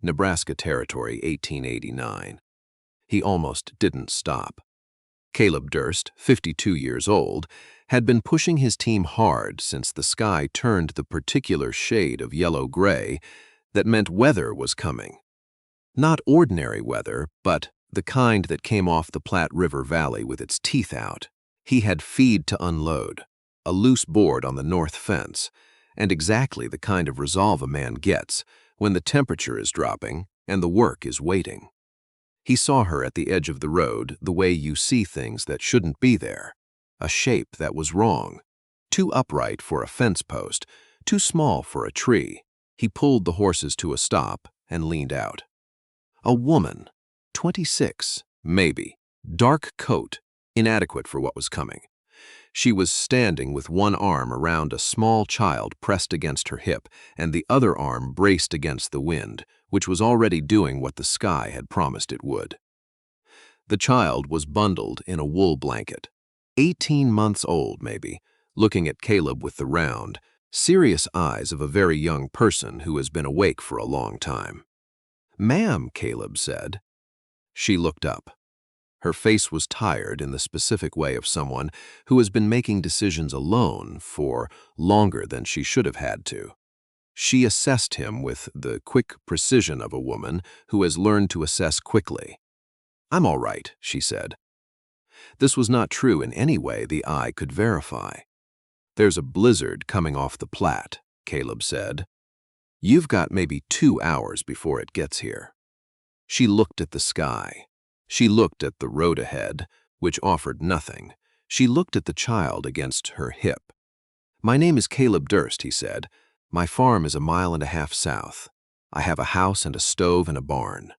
Nebraska Territory, 1889. He almost didn't stop. Caleb Durst, 52 years old, had been pushing his team hard since the sky turned the particular shade of yellow-gray that meant weather was coming. Not ordinary weather, but the kind that came off the Platte River Valley with its teeth out. He had feed to unload, a loose board on the north fence, and exactly the kind of resolve a man gets when the temperature is dropping and the work is waiting. He saw her at the edge of the road the way you see things that shouldn't be there, a shape that was wrong, too upright for a fence post, too small for a tree. He pulled the horses to a stop and leaned out. A woman, 26, maybe, dark coat, inadequate for what was coming. She was standing with one arm around a small child pressed against her hip and the other arm braced against the wind, which was already doing what the sky had promised it would. The child was bundled in a wool blanket, 18 months old maybe, looking at Caleb with the round, serious eyes of a very young person who has been awake for a long time. "Ma'am," Caleb said. She looked up. Her face was tired in the specific way of someone who has been making decisions alone for longer than she should have had to. She assessed him with the quick precision of a woman who has learned to assess quickly. "I'm all right," she said. This was not true in any way the eye could verify. "There's a blizzard coming off the Platte," Caleb said. "You've got maybe 2 hours before it gets here." She looked at the sky. She looked at the road ahead, which offered nothing. She looked at the child against her hip. "My name is Caleb Durst," he said. "My farm is 1.5 miles south. I have a house and a stove and a barn."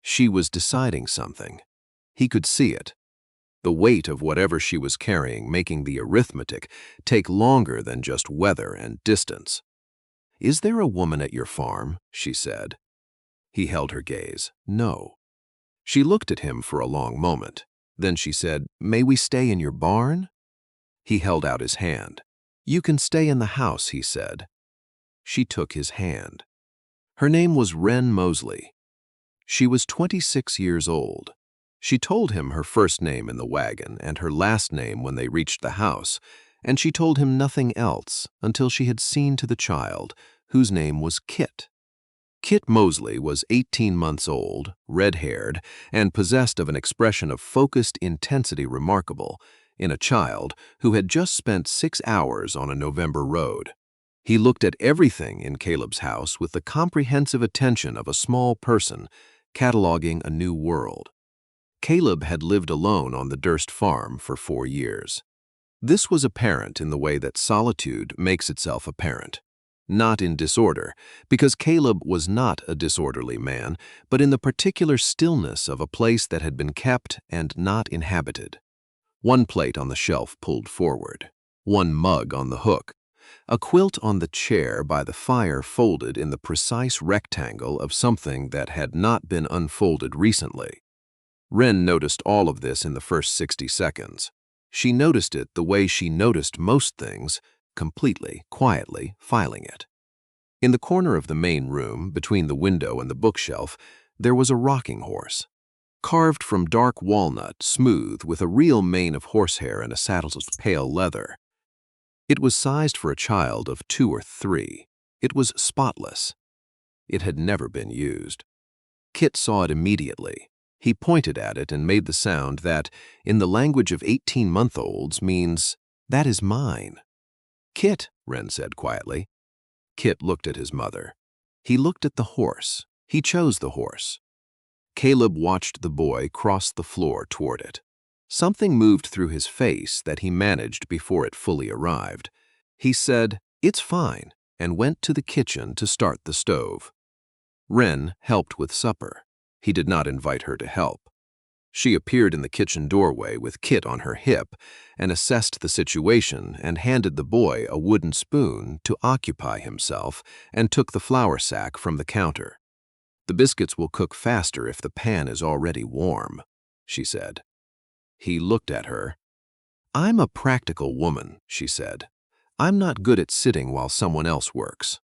She was deciding something. He could see it. The weight of whatever she was carrying making the arithmetic take longer than just weather and distance. "Is there a woman at your farm?" she said. He held her gaze. "No." She looked at him for a long moment. Then she said, "May we stay in your barn?" He held out his hand. "You can stay in the house," he said. She took his hand. Her name was Wren Mosley. She was 26 years old. She told him her first name in the wagon and her last name when they reached the house, and she told him nothing else until she had seen to the child, whose name was Kit. Kit Mosley was 18 months old, red-haired, and possessed of an expression of focused intensity remarkable in a child who had just spent 6 hours on a November road. He looked at everything in Caleb's house with the comprehensive attention of a small person cataloging a new world. Caleb had lived alone on the Durst farm for 4 years. This was apparent in the way that solitude makes itself apparent. Not in disorder, because Caleb was not a disorderly man, but in the particular stillness of a place that had been kept and not inhabited. One plate on the shelf pulled forward, one mug on the hook, a quilt on the chair by the fire folded in the precise rectangle of something that had not been unfolded recently. Wren noticed all of this in the first 60 seconds. She noticed it the way she noticed most things, completely, quietly, filing it. In the corner of the main room, between the window and the bookshelf, there was a rocking horse, carved from dark walnut, smooth, with a real mane of horsehair and a saddle of pale leather. It was sized for a child of 2 or 3. It was spotless. It had never been used. Kit saw it immediately. He pointed at it and made the sound that, in the language of 18-month-olds, means, "That is mine." "Kit," Wren said quietly. Kit looked at his mother. He looked at the horse. He chose the horse. Caleb watched the boy cross the floor toward it. Something moved through his face that he managed before it fully arrived. He said, "It's fine," and went to the kitchen to start the stove. Wren helped with supper. He did not invite her to help. She appeared in the kitchen doorway with Kit on her hip and assessed the situation and handed the boy a wooden spoon to occupy himself and took the flour sack from the counter. "The biscuits will cook faster if the pan is already warm," she said. He looked at her. "I'm a practical woman," she said. "I'm not good at sitting while someone else works."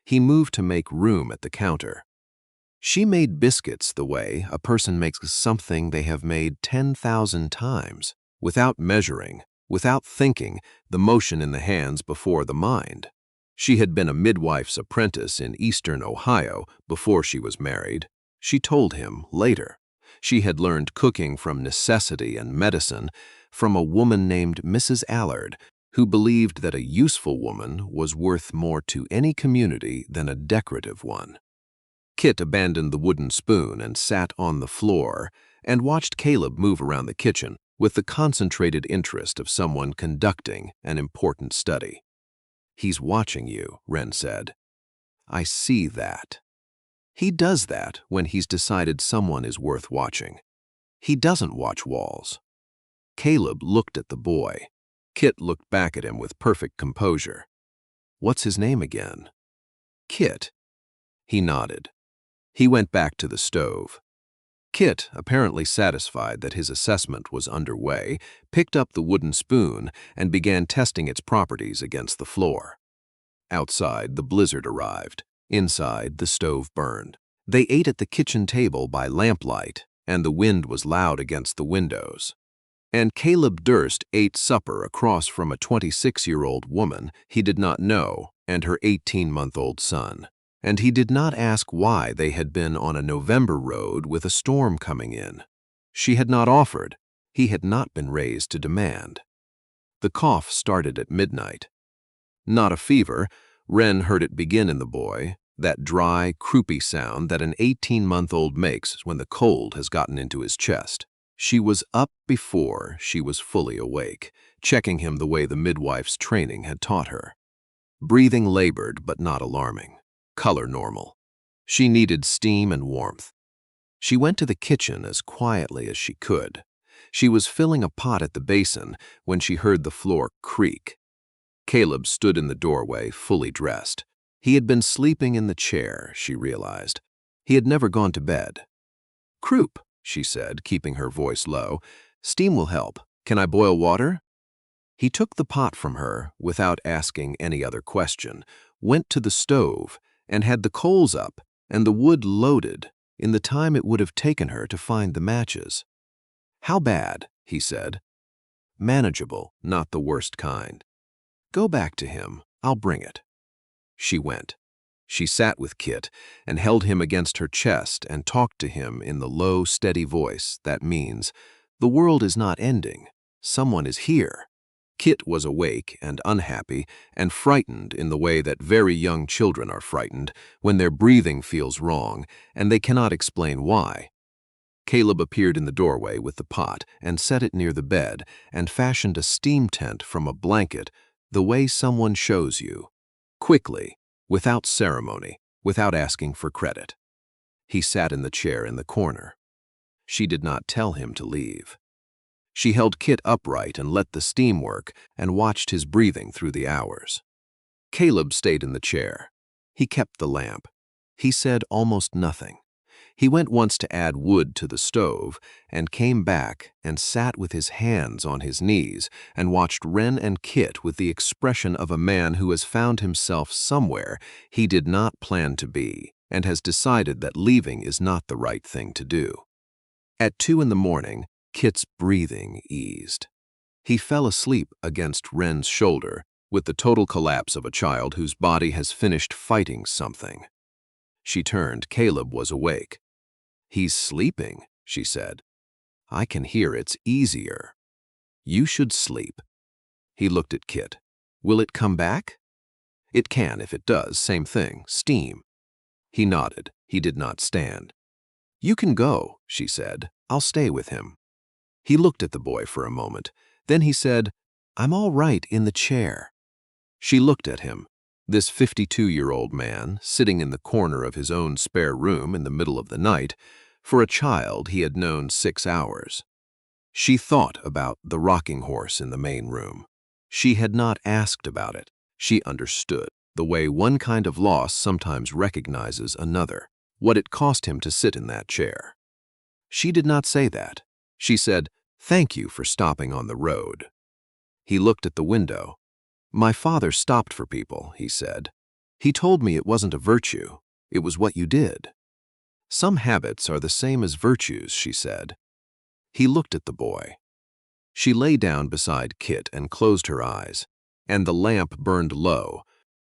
He moved to make room at the counter. She made biscuits the way a person makes something they have made 10,000 times, without measuring, without thinking, the motion in the hands before the mind. She had been a midwife's apprentice in eastern Ohio before she was married. She told him later. She had learned cooking from necessity and medicine from a woman named Mrs. Allard, who believed that a useful woman was worth more to any community than a decorative one. Kit abandoned the wooden spoon and sat on the floor and watched Caleb move around the kitchen with the concentrated interest of someone conducting an important study. "He's watching you," Wren said. "I see that." He does that when he's decided someone is worth watching. He doesn't watch walls. Caleb looked at the boy. Kit looked back at him with perfect composure. "What's his name again?" "Kit." He nodded. He went back to the stove. Kit, apparently satisfied that his assessment was underway, picked up the wooden spoon and began testing its properties against the floor. Outside, the blizzard arrived. Inside, the stove burned. They ate at the kitchen table by lamplight, and the wind was loud against the windows. And Caleb Durst ate supper across from a 26-year-old woman he did not know and her 18-month-old son. And he did not ask why they had been on a November road with a storm coming in. She had not offered. He had not been raised to demand. The cough started at midnight. Not a fever. Wren heard it begin in the boy, that dry, croupy sound that an 18-month-old makes when the cold has gotten into his chest. She was up before she was fully awake, checking him the way the midwife's training had taught her. Breathing labored but not alarming. Color normal. She needed steam and warmth. She went to the kitchen as quietly as she could. She was filling a pot at the basin when she heard the floor creak. Caleb stood in the doorway, fully dressed. He had been sleeping in the chair, she realized. He had never gone to bed. "Croup," she said, keeping her voice low. "Steam will help. Can I boil water?" He took the pot from her without asking any other question, went to the stove, and had the coals up and the wood loaded in the time it would have taken her to find the matches. "How bad?" he said. "Manageable, not the worst kind." "Go back to him. I'll bring it." She went. She sat with Kit and held him against her chest and talked to him in the low, steady voice that means, "The world is not ending. Someone is here." Kit was awake and unhappy and frightened in the way that very young children are frightened when their breathing feels wrong and they cannot explain why. Caleb appeared in the doorway with the pot and set it near the bed and fashioned a steam tent from a blanket the way someone shows you, quickly, without ceremony, without asking for credit. He sat in the chair in the corner. She did not tell him to leave. She held Kit upright and let the steam work and watched his breathing through the hours. Caleb stayed in the chair. He kept the lamp. He said almost nothing. He went once to add wood to the stove and came back and sat with his hands on his knees and watched Wren and Kit with the expression of a man who has found himself somewhere he did not plan to be and has decided that leaving is not the right thing to do. At 2 in the morning, Kit's breathing eased. He fell asleep against Wren's shoulder with the total collapse of a child whose body has finished fighting something. She turned. Caleb was awake. "He's sleeping," she said. "I can hear it's easier. You should sleep." He looked at Kit. "Will it come back?" "It can if it does. Same thing. Steam." He nodded. He did not stand. "You can go," she said. "I'll stay with him." He looked at the boy for a moment. Then he said, "I'm all right in the chair." She looked at him. This 52-year-old man, sitting in the corner of his own spare room in the middle of the night, for a child he had known 6 hours. She thought about the rocking horse in the main room. She had not asked about it. She understood the way one kind of loss sometimes recognizes another, what it cost him to sit in that chair. She did not say that. She said, "Thank you for stopping on the road." He looked at the window. "My father stopped for people," he said. "He told me it wasn't a virtue. It was what you did." Some habits are the same as virtues, she said. He looked at the boy. She lay down beside Kit and closed her eyes, and the lamp burned low,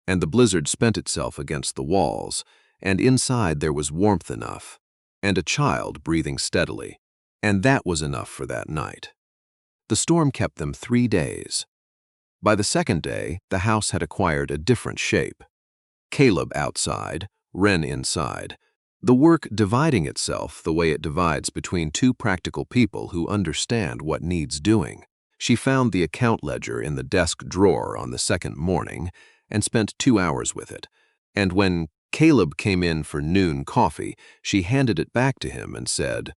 and the blizzard spent itself against the walls, and inside there was warmth enough, and a child breathing steadily, and that was enough for that night. The storm kept them 3 days. By the second day, the house had acquired a different shape. Caleb outside, Wren inside, the work dividing itself the way it divides between two practical people who understand what needs doing. She found the account ledger in the desk drawer on the second morning and spent 2 hours with it, and when Caleb came in for noon coffee, she handed it back to him and said,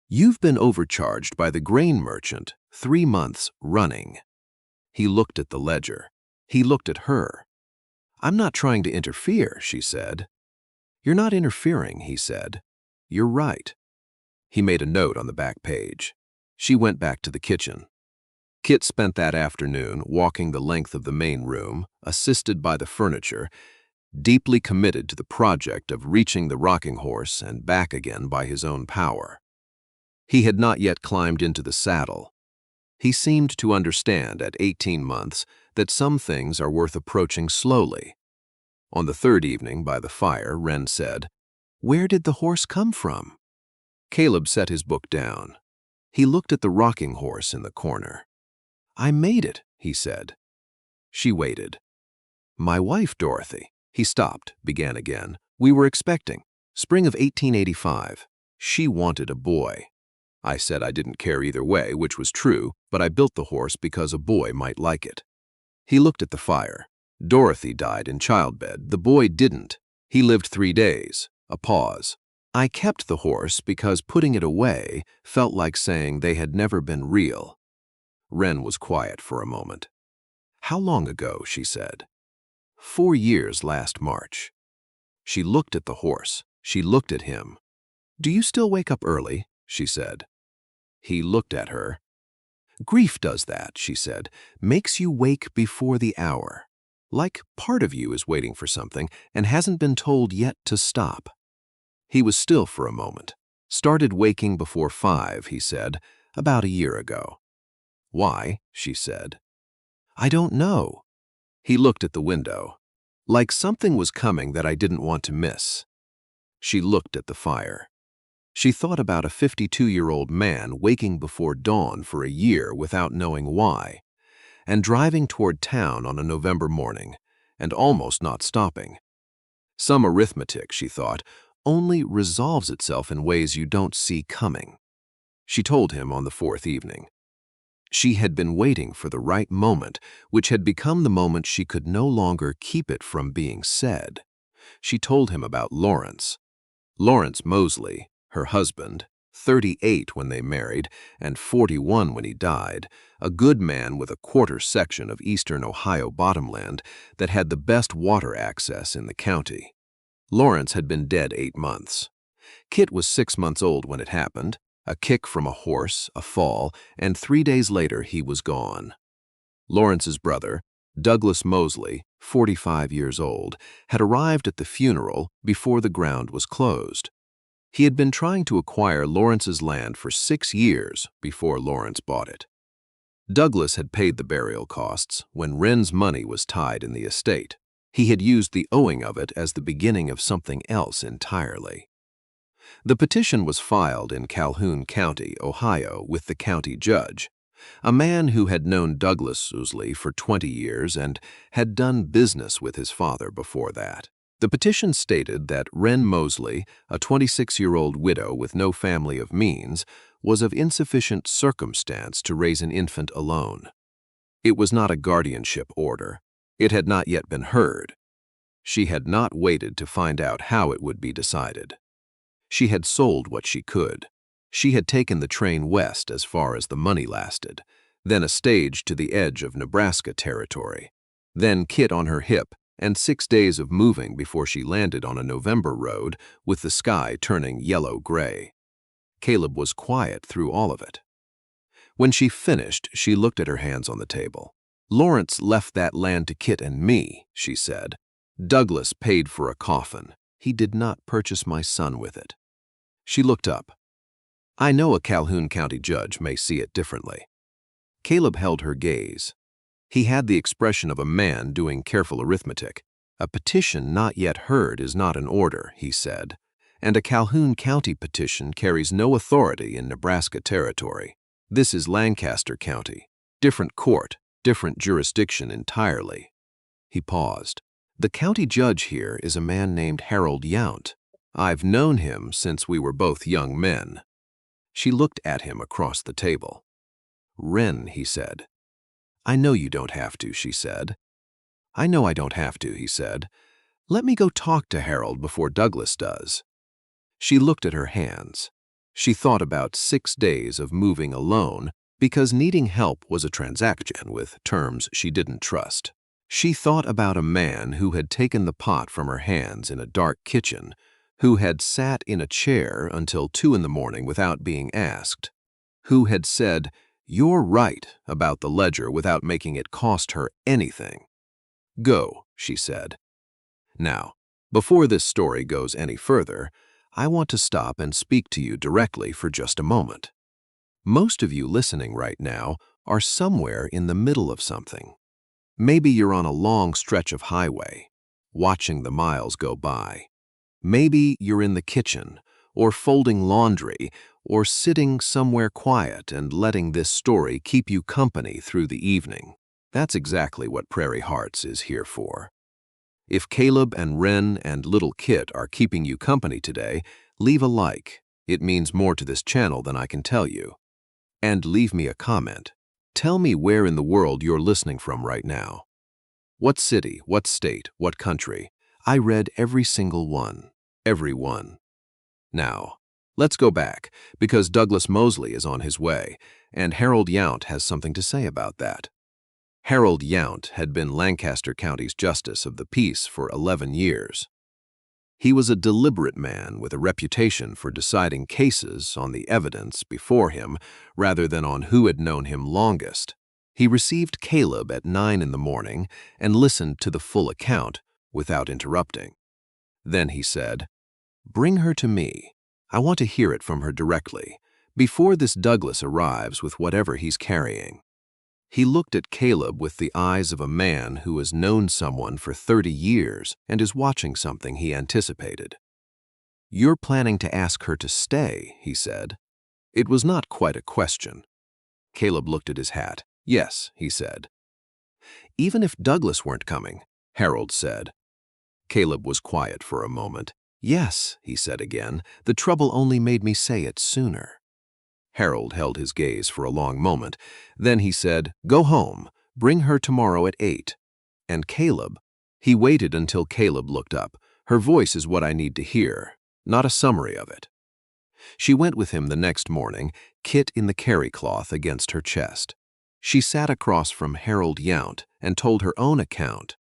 "You've been overcharged by the grain merchant 3 months running." He looked at the ledger. He looked at her. "I'm not trying to interfere," she said. "You're not interfering," he said. "You're right." He made a note on the back page. She went back to the kitchen. Kit spent that afternoon walking the length of the main room, assisted by the furniture, deeply committed to the project of reaching the rocking horse and back again by his own power. He had not yet climbed into the saddle. He seemed to understand at 18 months that some things are worth approaching slowly. On the third evening by the fire, Wren said, "Where did the horse come from?" Caleb set his book down. He looked at the rocking horse in the corner. "I made it," he said. She waited. "My wife, Dorothy." He stopped, began again. "We were expecting. Spring of 1885. She wanted a boy. I said I didn't care either way, which was true, but I built the horse because a boy might like it." He looked at the fire. "Dorothy died in childbed. The boy didn't. He lived 3 days. A pause. I kept the horse because putting it away felt like saying they had never been real." Wren was quiet for a moment. "How long ago?" she said. 4 years last March." She looked at the horse. She looked at him. "Do you still wake up early?" she said. He looked at her. "Grief does that," she said, "makes you wake before the hour. Like part of you is waiting for something and hasn't been told yet to stop." He was still for a moment. "Started waking before 5, he said, "about a year ago." "Why?" she said. "I don't know." He looked at the window. "Like something was coming that I didn't want to miss." She looked at the fire. She thought about a 52-year-old man waking before dawn for a year without knowing why, and driving toward town on a November morning, and almost not stopping. Some arithmetic, she thought, only resolves itself in ways you don't see coming. She told him on the 4th evening. She had been waiting for the right moment, which had become the moment she could no longer keep it from being said. She told him about Lawrence. Lawrence Mosley, her husband, 38 when they married and 41 when he died, a good man with a quarter section of eastern Ohio bottomland that had the best water access in the county. Lawrence had been dead 8 months. Kit was 6 months old when it happened, a kick from a horse, a fall, and 3 days later he was gone. Lawrence's brother, Douglas Mosley, 45 years old, had arrived at the funeral before the ground was closed. He had been trying to acquire Lawrence's land for 6 years before Lawrence bought it. Douglas had paid the burial costs when Wren's money was tied in the estate. He had used the owing of it as the beginning of something else entirely. The petition was filed in Calhoun County, Ohio, with the county judge, a man who had known Douglas Mosley for 20 years and had done business with his father before that. The petition stated that Wren Mosley, a 26-year-old widow with no family of means, was of insufficient circumstance to raise an infant alone. It was not a guardianship order. It had not yet been heard. She had not waited to find out how it would be decided. She had sold what she could. She had taken the train west as far as the money lasted, then a stage to the edge of Nebraska Territory, then Kit on her hip, and 6 days of moving before she landed on a November road with the sky turning yellow-gray. Caleb was quiet through all of it. When she finished, she looked at her hands on the table. "Lawrence left that land to Kit and me," she said. "Douglas paid for a coffin. He did not purchase my son with it." She looked up. I know a Calhoun County judge may see it differently. Caleb held her gaze. He had the expression of a man doing careful arithmetic. A petition not yet heard is not an order, he said, and a Calhoun County petition carries no authority in Nebraska Territory. This is Lancaster County. Different court, different jurisdiction entirely. He paused. The county judge here is a man named Harold Yount. I've known him since we were both young men. She looked at him across the table. Wren, he said. I know you don't have to, she said. I know I don't have to, he said. Let me go talk to Harold before Douglas does. She looked at her hands. She thought about 6 days of moving alone because needing help was a transaction with terms she didn't trust. She thought about a man who had taken the pot from her hands in a dark kitchen, who had sat in a chair until 2 in the morning without being asked, who had said, "You're right," about the ledger without making it cost her anything. Go, she said. Now, before this story goes any further, I want to stop and speak to you directly for just a moment. Most of you listening right now are somewhere in the middle of something. Maybe you're on a long stretch of highway, watching the miles go by. Maybe you're in the kitchen, or folding laundry, or sitting somewhere quiet and letting this story keep you company through the evening. That's exactly what Prairie Hearts is here for. If Caleb and Wren and little Kit are keeping you company today, leave a like. It means more to this channel than I can tell you. And leave me a comment. Tell me where in the world you're listening from right now. What city, what state, what country? I read every single one. Every one. Now, let's go back, because Douglas Mosley is on his way, and Harold Yount has something to say about that. Harold Yount had been Lancaster County's Justice of the Peace for 11 years. He was a deliberate man with a reputation for deciding cases on the evidence before him rather than on who had known him longest. He received Caleb at 9 in the morning and listened to the full account without interrupting. Then he said, "Bring her to me. I want to hear it from her directly, before this Douglas arrives with whatever he's carrying." He looked at Caleb with the eyes of a man who has known someone for 30 years and is watching something he anticipated. "You're planning to ask her to stay," he said. It was not quite a question. Caleb looked at his hat. "Yes," he said. "Even if Douglas weren't coming," Harold said. Caleb was quiet for a moment. "Yes," he said again. "The trouble only made me say it sooner." Harold held his gaze for a long moment. Then he said, "Go home. Bring her tomorrow at 8. And Caleb." He waited until Caleb looked up. "Her voice is what I need to hear, not a summary of it." She went with him the next morning, Kit in the carry cloth against her chest. She sat across from Harold Yount and told her own account.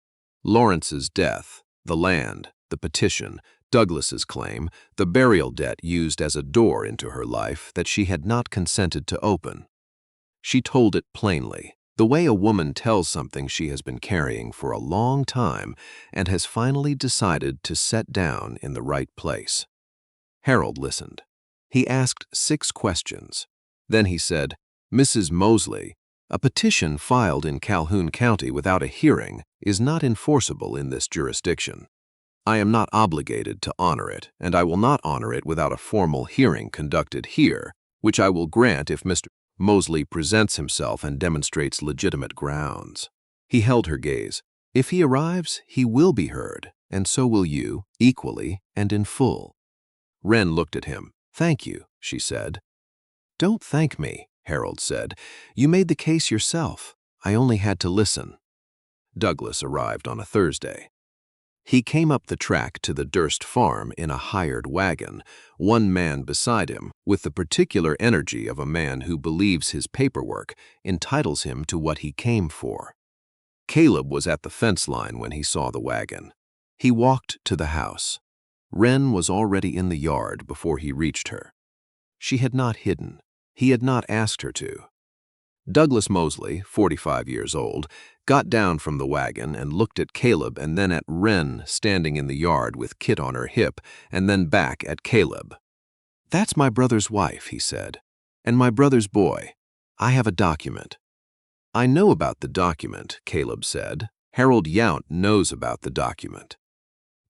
Lawrence's death, the land, the petition, Douglas's claim, the burial debt used as a door into her life that she had not consented to open. She told it plainly, the way a woman tells something she has been carrying for a long time and has finally decided to set down in the right place. Harold listened. He asked 6 questions. Then he said, "Mrs. Mosley, a petition filed in Calhoun County without a hearing is not enforceable in this jurisdiction. I am not obligated to honor it, and I will not honor it without a formal hearing conducted here, which I will grant if Mr. Mosley presents himself and demonstrates legitimate grounds." He held her gaze. "If he arrives, he will be heard, and so will you, equally and in full." Wren looked at him. "Thank you," she said. "Don't thank me," Harold said. "You made the case yourself. I only had to listen." Douglas arrived on a Thursday. He came up the track to the Durst farm in a hired wagon, one man beside him, with the particular energy of a man who believes his paperwork entitles him to what he came for. Caleb was at the fence line when he saw the wagon. He walked to the house. Wren was already in the yard before he reached her. She had not hidden. He had not asked her to. Douglas Mosley, 45 years old, got down from the wagon and looked at Caleb and then at Wren standing in the yard with Kit on her hip, and then back at Caleb. "That's my brother's wife," he said, "and my brother's boy. I have a document." "I know about the document," Caleb said. "Harold Yount knows about the document."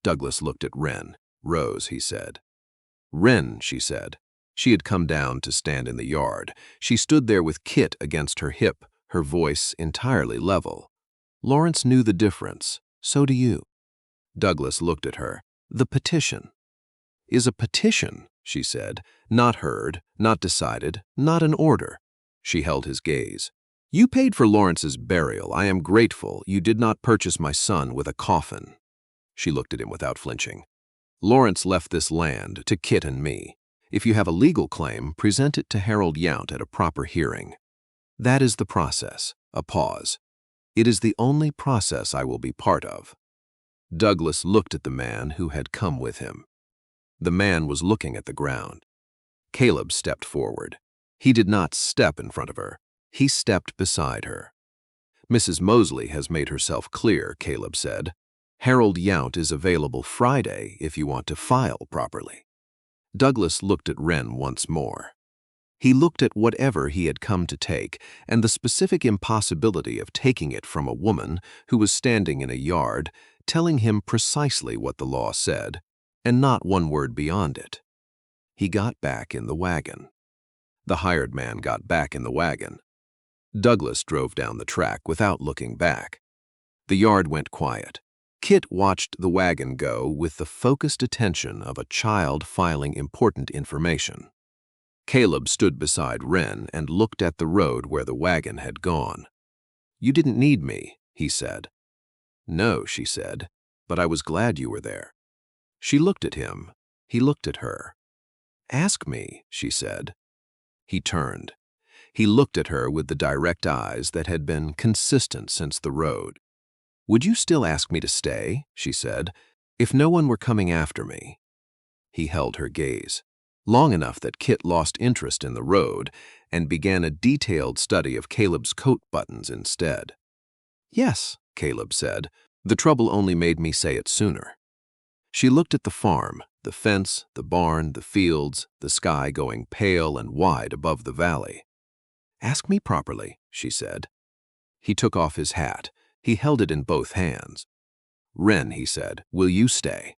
Douglas looked at Wren. "Rose," he said. "Wren," she said. She had come down to stand in the yard. She stood there with Kit against her hip, her voice entirely level. "Lawrence knew the difference. So do you." Douglas looked at her. "The petition." "Is a petition," she said, "not heard, not decided, not an order." She held his gaze. "You paid for Lawrence's burial. I am grateful. You did not purchase my son with a coffin." She looked at him without flinching. "Lawrence left this land to Kit and me. If you have a legal claim, present it to Harold Yount at a proper hearing. That is the process." A pause. "It is the only process I will be part of." Douglas looked at the man who had come with him. The man was looking at the ground. Caleb stepped forward. He did not step in front of her. He stepped beside her. "Mrs. Mosley has made herself clear," Caleb said. "Harold Yount is available Friday if you want to file properly." Douglas looked at Wren once more. He looked at whatever he had come to take and the specific impossibility of taking it from a woman who was standing in a yard, telling him precisely what the law said, and not one word beyond it. He got back in the wagon. The hired man got back in the wagon. Douglas drove down the track without looking back. The yard went quiet. Kit watched the wagon go with the focused attention of a child filing important information. Caleb stood beside Wren and looked at the road where the wagon had gone. "You didn't need me," he said. "No," she said, "but I was glad you were there." She looked at him. He looked at her. "Ask me," she said. He turned. He looked at her with the direct eyes that had been consistent since the road. "Would you still ask me to stay?" she said, "if no one were coming after me?" He held her gaze, long enough that Kit lost interest in the road and began a detailed study of Caleb's coat buttons instead. "Yes," Caleb said. "The trouble only made me say it sooner." She looked at the farm, the fence, the barn, the fields, the sky going pale and wide above the valley. "Ask me properly," she said. He took off his hat. He held it in both hands. "Wren," he said, "will you stay?"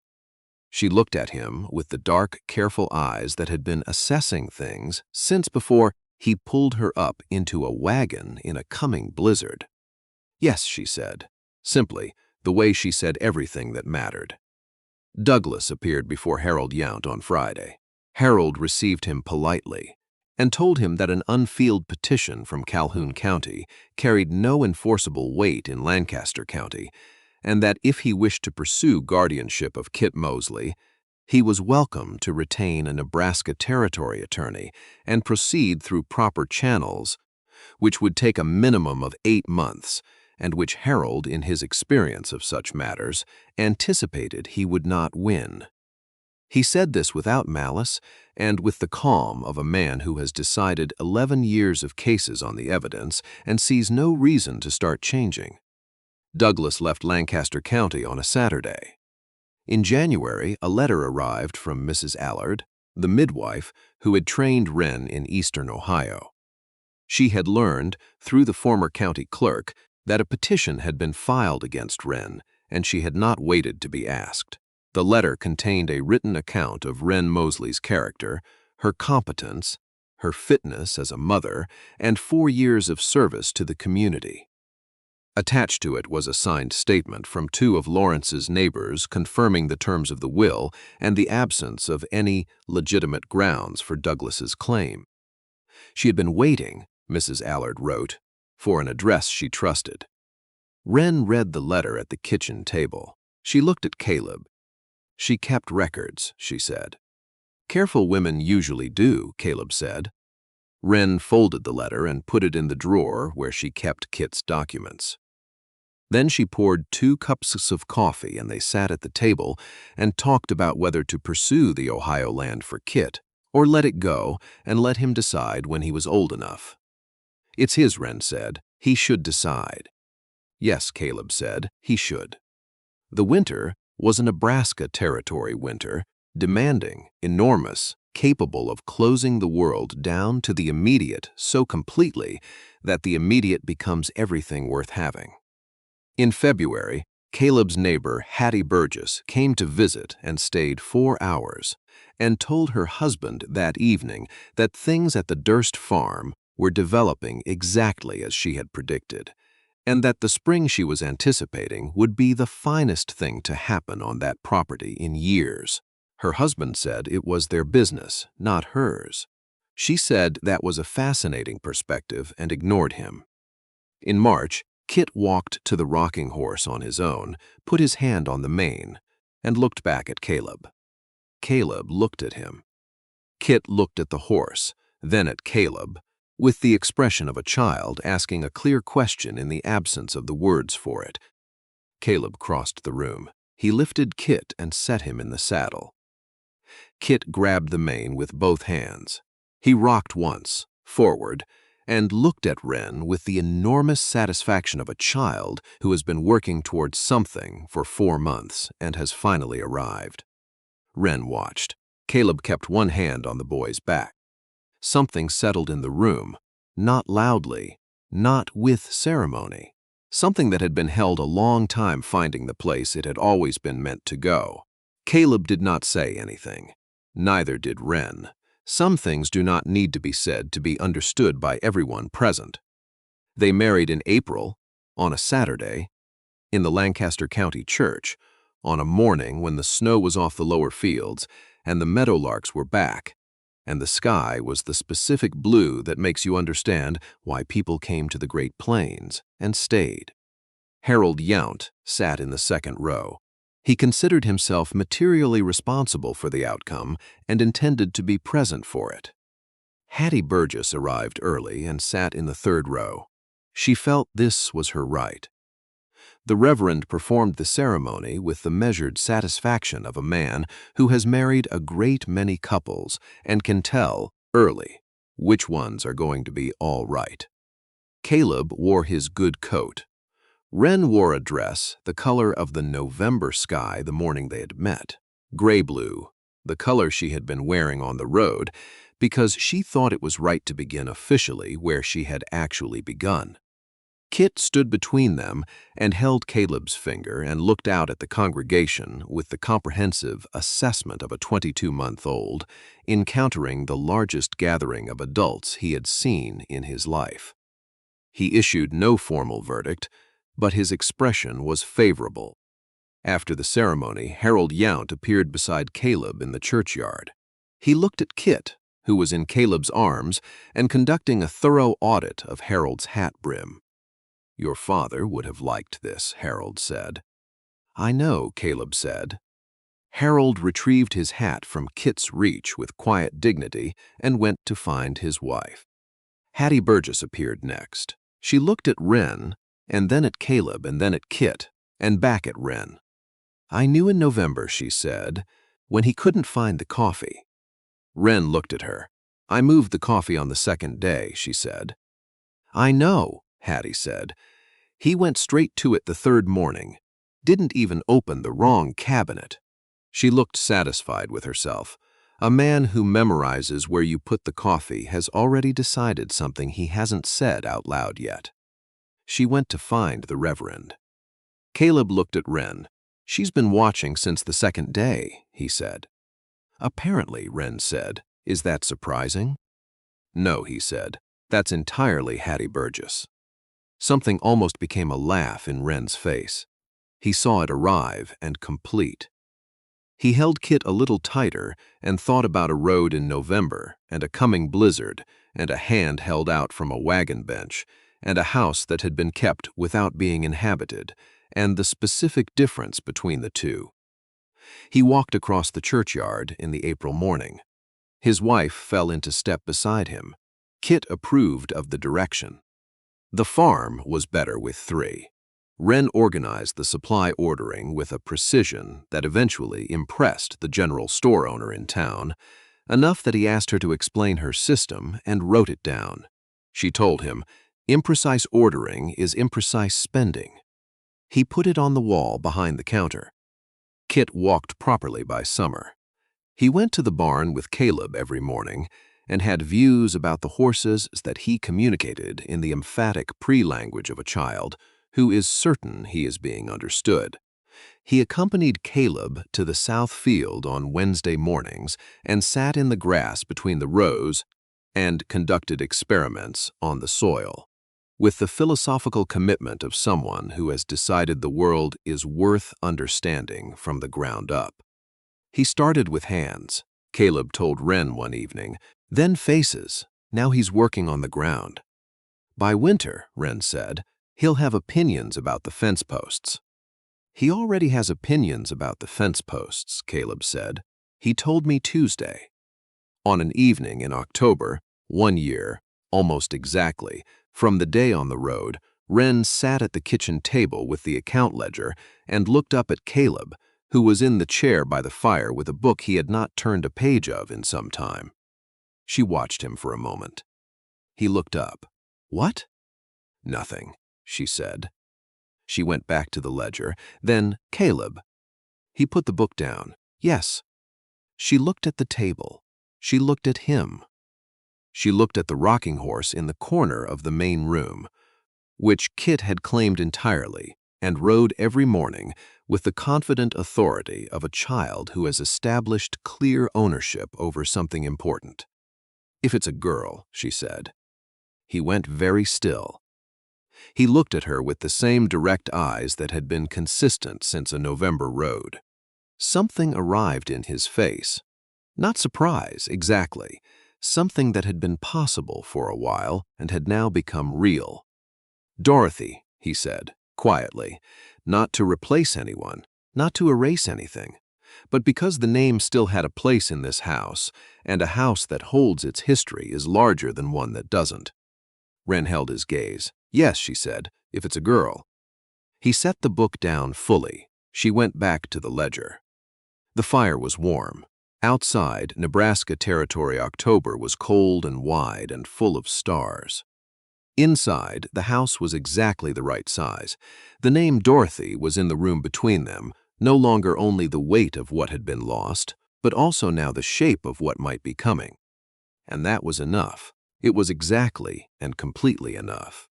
She looked at him with the dark, careful eyes that had been assessing things since before he pulled her up into a wagon in a coming blizzard. "Yes," she said, simply, the way she said everything that mattered. Douglas appeared before Harold Yount on Friday. Harold received him politely and told him that an unfiled petition from Calhoun County carried no enforceable weight in Lancaster County, and that if he wished to pursue guardianship of Kit Mosley, he was welcome to retain a Nebraska Territory attorney and proceed through proper channels, which would take a minimum of 8 months, and which Harold, in his experience of such matters, anticipated he would not win. He said this without malice and with the calm of a man who has decided 11 years of cases on the evidence and sees no reason to start changing. Douglas left Lancaster County on a Saturday. In January, a letter arrived from Mrs. Allard, the midwife who had trained Wren in eastern Ohio. She had learned, through the former county clerk, that a petition had been filed against Wren, and she had not waited to be asked. The letter contained a written account of Wren Mosley's character, her competence, her fitness as a mother, and 4 years of service to the community. Attached to it was a signed statement from 2 of Lawrence's neighbors confirming the terms of the will and the absence of any legitimate grounds for Douglas's claim. She had been waiting, Mrs. Allard wrote, for an address she trusted. Wren read the letter at the kitchen table. She looked at Caleb. "She kept records," she said. "Careful women usually do," Caleb said. Wren folded the letter and put it in the drawer where she kept Kit's documents. Then she poured 2 cups of coffee and they sat at the table and talked about whether to pursue the Ohio land for Kit or let it go and let him decide when he was old enough. "It's his," Wren said. "He should decide." "Yes," Caleb said, "he should." The winter was a Nebraska Territory winter, demanding, enormous, capable of closing the world down to the immediate so completely that the immediate becomes everything worth having. In February, Caleb's neighbor, Hattie Burgess, came to visit and stayed 4 hours, and told her husband that evening that things at the Durst farm were developing exactly as she had predicted, and that the spring she was anticipating would be the finest thing to happen on that property in years. Her husband said it was their business, not hers. She said that was a fascinating perspective and ignored him. In March, Kit walked to the rocking horse on his own, put his hand on the mane, and looked back at Caleb. Caleb looked at him. Kit looked at the horse, then at Caleb, with the expression of a child asking a clear question in the absence of the words for it. Caleb crossed the room. He lifted Kit and set him in the saddle. Kit grabbed the mane with both hands. He rocked once, forward, and looked at Wren with the enormous satisfaction of a child who has been working towards something for 4 months and has finally arrived. Wren watched. Caleb kept one hand on the boy's back. Something settled in the room, not loudly, not with ceremony. Something that had been held a long time finding the place it had always been meant to go. Caleb did not say anything. Neither did Wren. Some things do not need to be said to be understood by everyone present. They married in April, on a Saturday, in the Lancaster County Church, on a morning when the snow was off the lower fields and the meadowlarks were back, and the sky was the specific blue that makes you understand why people came to the Great Plains and stayed. Harold Yount sat in the second row. He considered himself materially responsible for the outcome and intended to be present for it. Hattie Burgess arrived early and sat in the third row. She felt this was her right. The Reverend performed the ceremony with the measured satisfaction of a man who has married a great many couples and can tell, early, which ones are going to be all right. Caleb wore his good coat. Wren wore a dress the color of the November sky the morning they had met, gray-blue, the color she had been wearing on the road because she thought it was right to begin officially where she had actually begun. Kit stood between them and held Caleb's finger and looked out at the congregation with the comprehensive assessment of a 22-month-old encountering the largest gathering of adults he had seen in his life. He issued no formal verdict, but his expression was favorable. After the ceremony, Harold Yount appeared beside Caleb in the churchyard. He looked at Kit, who was in Caleb's arms and conducting a thorough audit of Harold's hat brim. "Your father would have liked this," Harold said. "I know," Caleb said. Harold retrieved his hat from Kit's reach with quiet dignity and went to find his wife. Hattie Burgess appeared next. She looked at Wren, and then at Caleb, and then at Kit, and back at Wren. "I knew in November," she said, "when he couldn't find the coffee." Wren looked at her. "I moved the coffee on the second day," she said. "I know," Hattie said. "He went straight to it the third morning. Didn't even open the wrong cabinet." She looked satisfied with herself. A man who memorizes where you put the coffee has already decided something he hasn't said out loud yet. She went to find the Reverend. Caleb looked at Wren. "She's been watching since the second day," he said. "Apparently," Wren said. "Is that surprising?" "No," he said. "That's entirely Hattie Burgess." Something almost became a laugh in Wren's face. He saw it arrive and complete. He held Kit a little tighter and thought about a road in November and a coming blizzard and a hand held out from a wagon bench and a house that had been kept without being inhabited and the specific difference between the two. He walked across the churchyard in the April morning. His wife fell into step beside him. Kit approved of the direction. The farm was better with 3. Wren organized the supply ordering with a precision that eventually impressed the general store owner in town, enough that he asked her to explain her system and wrote it down. She told him, "Imprecise ordering is imprecise spending." He put it on the wall behind the counter. Kit walked properly by summer. He went to the barn with Caleb every morning and had views about the horses that he communicated in the emphatic pre-language of a child who is certain he is being understood. He accompanied Caleb to the south field on Wednesday mornings and sat in the grass between the rows and conducted experiments on the soil, with the philosophical commitment of someone who has decided the world is worth understanding from the ground up. He started with hands, Caleb told Wren one evening, then faces. Now he's working on the ground. By winter, Wren said, he'll have opinions about the fence posts. He already has opinions about the fence posts, Caleb said. He told me Tuesday. On an evening in October, 1 year, almost exactly, from the day on the road, Wren sat at the kitchen table with the account ledger and looked up at Caleb, who was in the chair by the fire with a book he had not turned a page of in some time. She watched him for a moment. He looked up. What? Nothing, she said. She went back to the ledger. Then, Caleb. He put the book down. Yes. She looked at the table. She looked at him. She looked at the rocking horse in the corner of the main room, which Kit had claimed entirely and rode every morning with the confident authority of a child who has established clear ownership over something important. If it's a girl, she said. He went very still. He looked at her with the same direct eyes that had been consistent since a November road. Something arrived in his face. Not surprise, exactly. Something that had been possible for a while and had now become real. Dorothy, he said, quietly, not to replace anyone, not to erase anything, but because the name still had a place in this house, and a house that holds its history is larger than one that doesn't. Wren held his gaze. Yes, she said, if it's a girl. He set the book down fully. She went back to the ledger. The fire was warm. Outside, Nebraska Territory October was cold and wide and full of stars. Inside, the house was exactly the right size. The name Dorothy was in the room between them, no longer only the weight of what had been lost, but also now the shape of what might be coming. And that was enough. It was exactly and completely enough.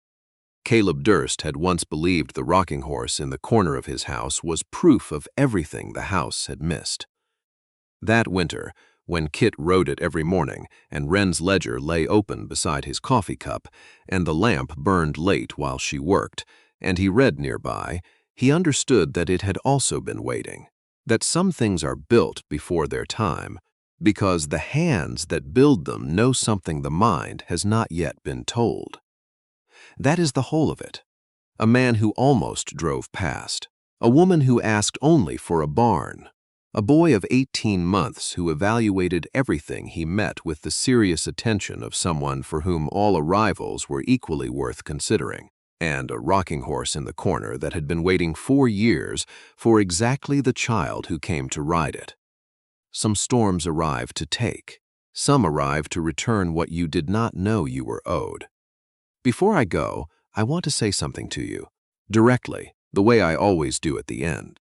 Caleb Durst had once believed the rocking horse in the corner of his house was proof of everything the house had missed. That winter, when Kit rode it every morning and Wren's ledger lay open beside his coffee cup and the lamp burned late while she worked, and he read nearby, he understood that it had also been waiting, that some things are built before their time, because the hands that build them know something the mind has not yet been told. That is the whole of it. A man who almost drove past, a woman who asked only for a barn, a boy of 18 months who evaluated everything he met with the serious attention of someone for whom all arrivals were equally worth considering, and a rocking horse in the corner that had been waiting 4 years for exactly the child who came to ride it. Some storms arrive to take. Some arrive to return what you did not know you were owed. Before I go, I want to say something to you, directly, the way I always do at the end.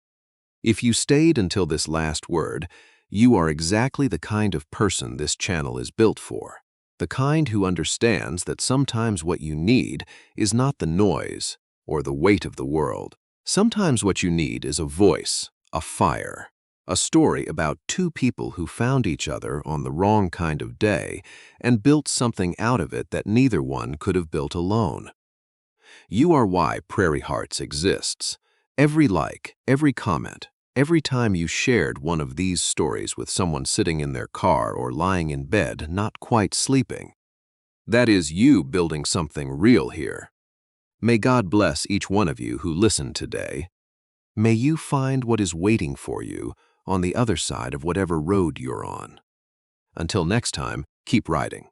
If you stayed until this last word, you are exactly the kind of person this channel is built for. The kind who understands that sometimes what you need is not the noise or the weight of the world. Sometimes what you need is a voice, a fire, a story about two people who found each other on the wrong kind of day and built something out of it that neither one could have built alone. You are why Prairie Hearts exists. Every like, every comment, every time you shared one of these stories with someone sitting in their car or lying in bed, not quite sleeping. That is you building something real here. May God bless each one of you who listened today. May you find what is waiting for you on the other side of whatever road you're on. Until next time, keep riding.